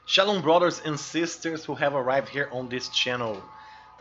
Shalom brothers and sisters who have arrived here on this channel.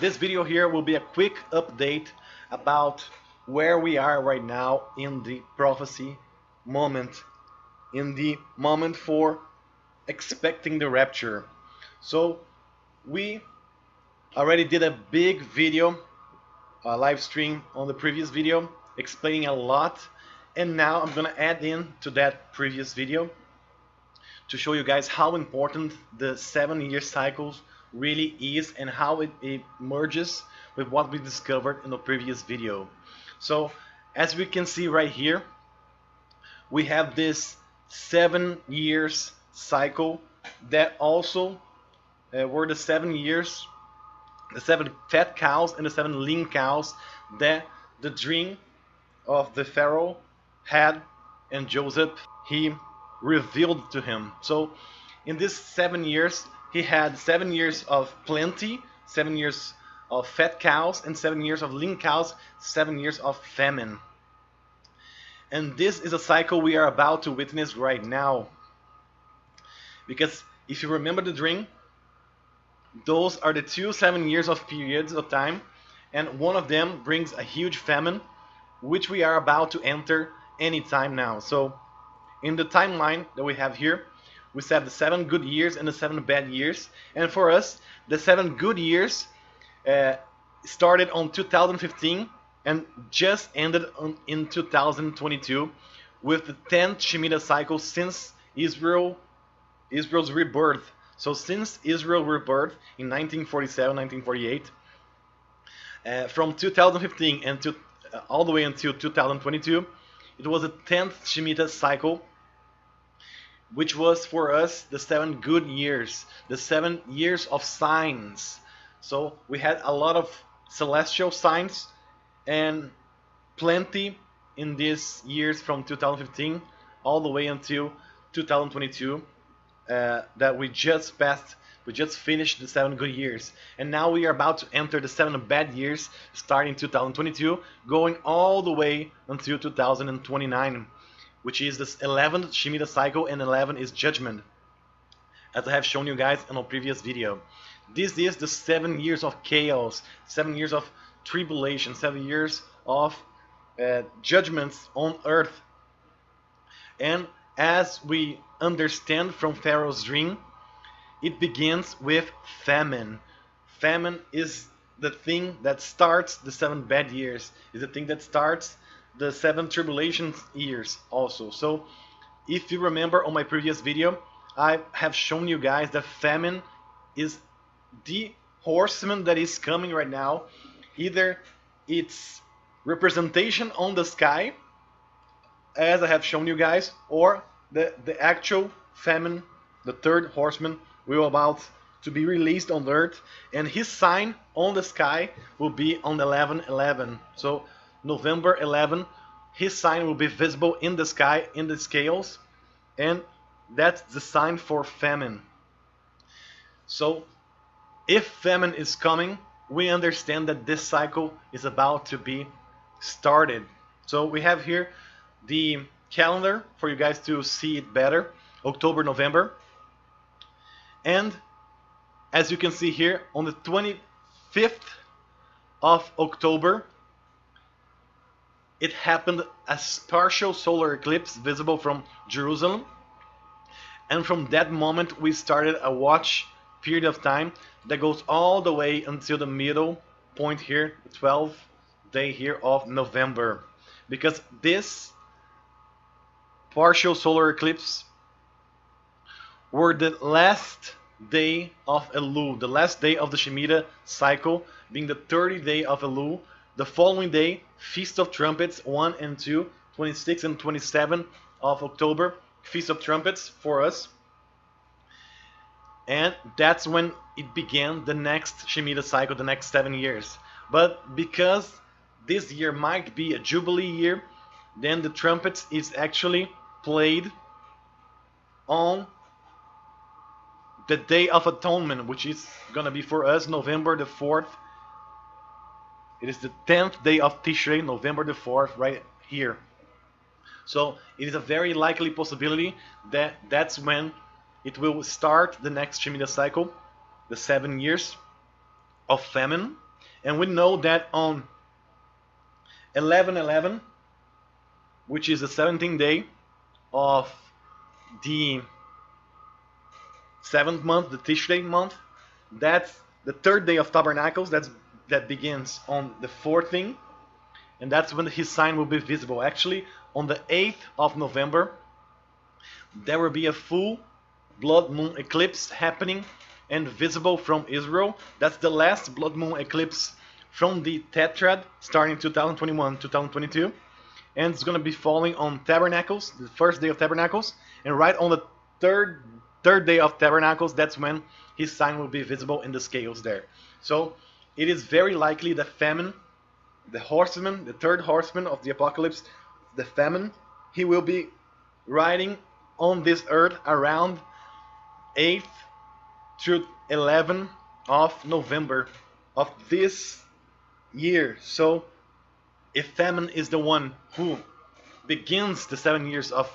This video here will be a quick update about where we are right now in the prophecy moment, in the moment for expecting the rapture. So we already did a big video, a live stream on the previous video explaining a lot, and now I'm gonna add in to that previous video to show you guys how important the 7-year cycles really is and how it merges with what we discovered in the previous video. So as we can see right here, we have this 7 years cycle that also were the 7 years, the 7 fat cows and the 7 lean cows that the dream of the Pharaoh had, and Joseph, he revealed to him. So in these 7 years, he had 7 years of plenty, 7 years of fat cows, and 7 years of lean cows, 7 years of famine. And this is a cycle we are about to witness right now. Because if you remember the dream, those are the two 7 years of periods of time, and one of them brings a huge famine, which we are about to enter anytime now. So in the timeline that we have here, we have the 7 good years and the 7 bad years. And for us, the 7 good years started on 2015 and just ended in 2022 with the 10th Shemitah cycle since Israel's rebirth. So since Israel rebirth in 1947, 1948, from 2015 and all the way until 2022, it was a 10th Shemitah cycle, which was for us the 7 good years, the 7 years of signs. So we had a lot of celestial signs and plenty in these years from 2015 all the way until 2022 that we just passed. We just finished the 7 good years, and now we are about to enter the 7 bad years starting 2022, going all the way until 2029, which is this 11th Shemitah cycle, and 11 is judgment, as I have shown you guys in a previous video. This is the 7 years of chaos, 7 years of tribulation, 7 years of judgments on earth. And as we understand from Pharaoh's dream, it begins with famine. Famine is the thing that starts the 7 bad years, is the thing that starts the 7 tribulation years also. So if you remember on my previous video, I have shown you guys that famine is the horseman that is coming right now. Either it's representation on the sky, as I have shown you guys, or the actual famine, the third horseman, will about to be released on the earth, and his sign on the sky will be on 11/11. So November 11, his sign will be visible in the sky, in the scales, and that's the sign for famine. So if famine is coming, we understand that this cycle is about to be started. So we have here the calendar for you guys to see it better, October, November. And as you can see here, on the 25th of October, it happened a partial solar eclipse visible from Jerusalem. And from that moment, we started a watch period of time that goes all the way until the middle point here, the 12th day here of November. Because this partial solar eclipse were the last day of Elul, the last day of the Shemitah cycle, being the 30th day of Elul. The following day, Feast of Trumpets 1 and 2, 26 and 27 of October, Feast of Trumpets for us. And that's when it began the next Shemitah cycle, the next 7 years. But because this year might be a Jubilee year, then the trumpets is actually played on the Day of Atonement, which is gonna be for us November the 4th. It is the 10th day of Tishrei, November the 4th, right here. So it is a very likely possibility that that's when it will start the next Shemitah cycle, the 7 years of famine. And we know that on 11/11, which is the 17th day of the 7th month, the Tishrei month, that's the 3rd day of Tabernacles. That begins on the 4th thing, and that's when his sign will be visible. Actually, on the 8th of November, there will be a full blood moon eclipse happening and visible from Israel. That's the last blood moon eclipse from the Tetrad, starting 2021, 2022. And it's going to be falling on Tabernacles, the 1st day of Tabernacles. And right on the third day of Tabernacles, that's when his sign will be visible in the scales there. So it is very likely that Famine, the horseman, the 3rd horseman of the apocalypse, the Famine, he will be riding on this earth around 8th through 11th of November of this year. So if Famine is the one who begins the 7 years of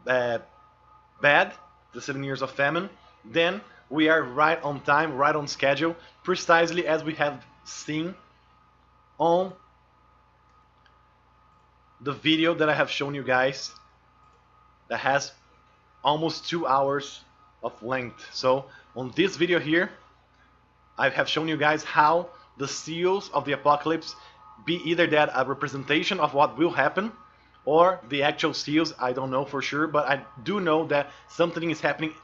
bad, the 7 years of famine, then we are right on time, right on schedule, precisely as we have seen on the video that I have shown you guys that has almost 2 hours of length. So on this video here, I have shown you guys how the seals of the apocalypse be either that a representation of what will happen or the actual seals. I don't know for sure, but I do know that something is happening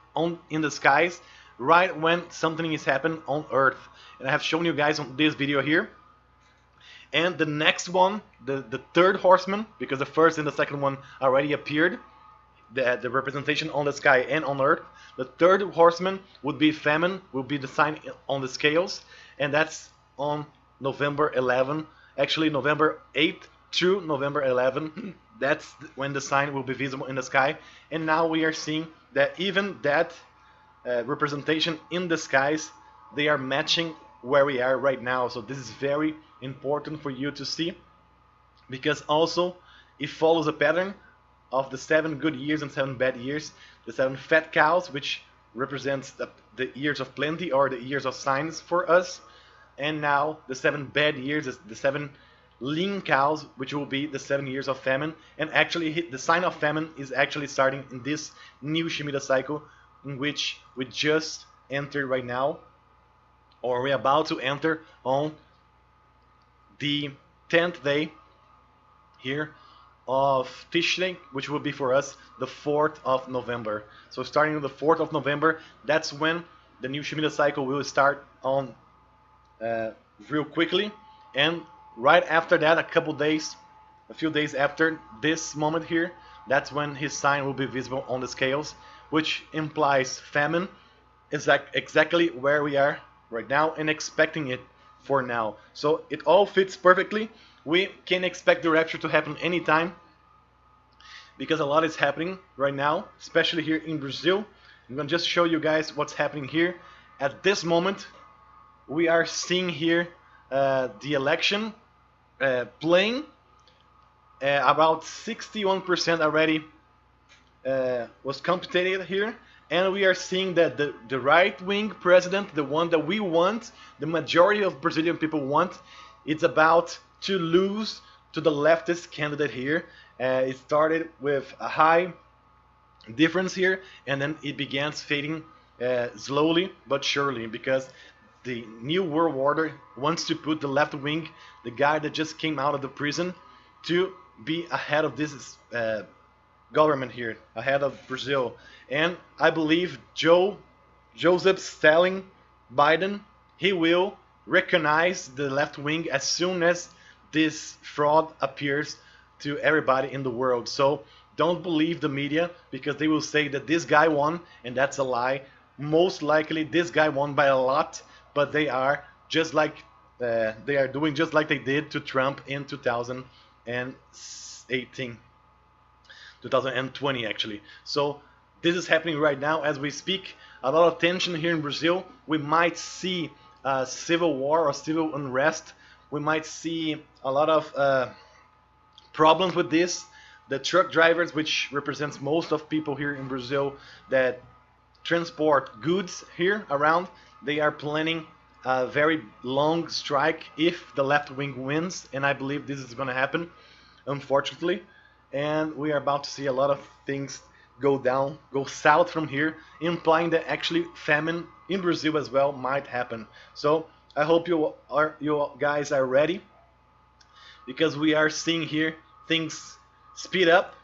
in the skies right when something is happening on earth. And I have shown you guys on this video here. And the next one, the 3rd horseman, because the 1st and the 2nd one already appeared, the representation on the sky and on earth. The 3rd horseman would be Famine, will be the sign on the scales, and that's on November 11, actually November 8th through November 11. That's when the sign will be visible in the sky. And now we are seeing that even that representation in the skies, they are matching where we are right now. So this is very important for you to see, because also it follows a pattern of the 7 good years and 7 bad years. The 7 fat cows, which represents the years of plenty or the years of signs for us, and now the 7 bad years is the 7 lean cows, which will be the 7 years of famine. And actually the sign of famine is actually starting in this new Shemitah cycle, in which we just entered right now, or we're about to enter on the 10th day here of Tishrei, which will be for us the 4th of November. So starting on the 4th of November, that's when the new Shemitah cycle will start on real quickly. And right after that, a few days after this moment here, that's when his sign will be visible on the scales, which implies famine is exactly where we are right now and expecting it for now. So it all fits perfectly. We can expect the rapture to happen anytime, because a lot is happening right now, especially here in Brazil. I'm going to just show you guys what's happening here. At this moment, we are seeing here the election playing. About 61% already was computed here. And we are seeing that the right-wing president, the one that we want, the majority of Brazilian people want, it's about to lose to the leftist candidate here. It started with a high difference here, and then it began fading slowly but surely, because the new world order wants to put the left wing, the guy that just came out of the prison, to be ahead of this government here, ahead of Brazil. And I believe Joseph Stalin Biden, he will recognize the left wing as soon as this fraud appears to everybody in the world. So don't believe the media, because they will say that this guy won, and that's a lie. Most likely this guy won by a lot, but they are just like they are doing just like they did to Trump in 2018, 2020 actually. So this is happening right now as we speak. A lot of tension here in Brazil. We might see civil war or civil unrest. We might see a lot of problems with this. The truck drivers, which represents most of people here in Brazil, that transport goods here around. They are planning a very long strike if the left wing wins, and I believe this is going to happen, unfortunately. And we are about to see a lot of things go down, go south from here, implying that actually famine in Brazil as well might happen. So I hope you guys are ready, because we are seeing here things speed up,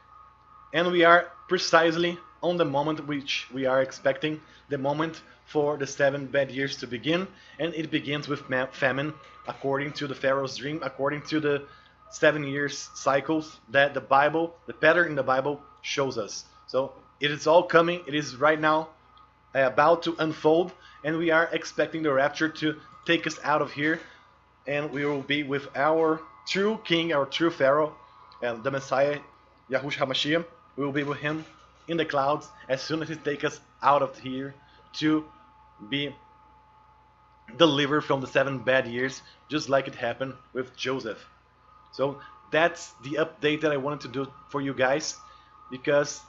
and we are precisely on the moment which we are expecting, the moment for the 7 bad years to begin. And it begins with famine, according to the Pharaoh's dream, according to the 7 years cycles that the Bible, the pattern in the Bible, shows us. So it is all coming. It is right now about to unfold, and we are expecting the rapture to take us out of here, and we will be with our true king, our true Pharaoh, and the Messiah, Yahushua HaMashiach. We will be with him in the clouds as soon as he takes us out of here to be delivered from the 7 bad years, just like it happened with Joseph. So that's the update that I wanted to do for you guys, because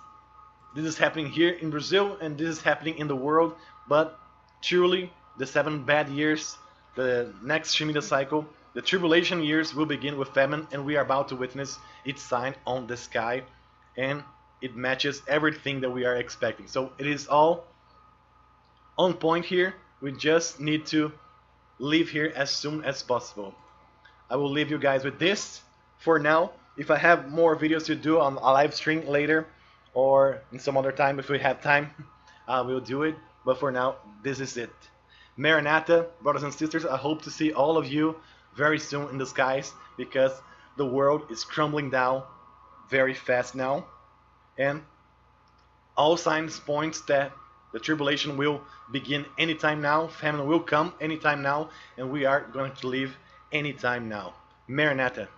this is happening here in Brazil and this is happening in the world. But truly, the 7 bad years, the next Shemitah cycle, the tribulation years will begin with famine, and we are about to witness its sign on the sky, and it matches everything that we are expecting. So it is all on point here. We just need to leave here as soon as possible. I will leave you guys with this for now. If I have more videos to do on a live stream later, or in some other time, if we have time, I will do it. But for now, this is it. Maranatha, brothers and sisters, I hope to see all of you very soon in the skies, because the world is crumbling down very fast now, and all signs points that the tribulation will begin anytime now, famine will come anytime now, and we are going to leave anytime now. Maranatha.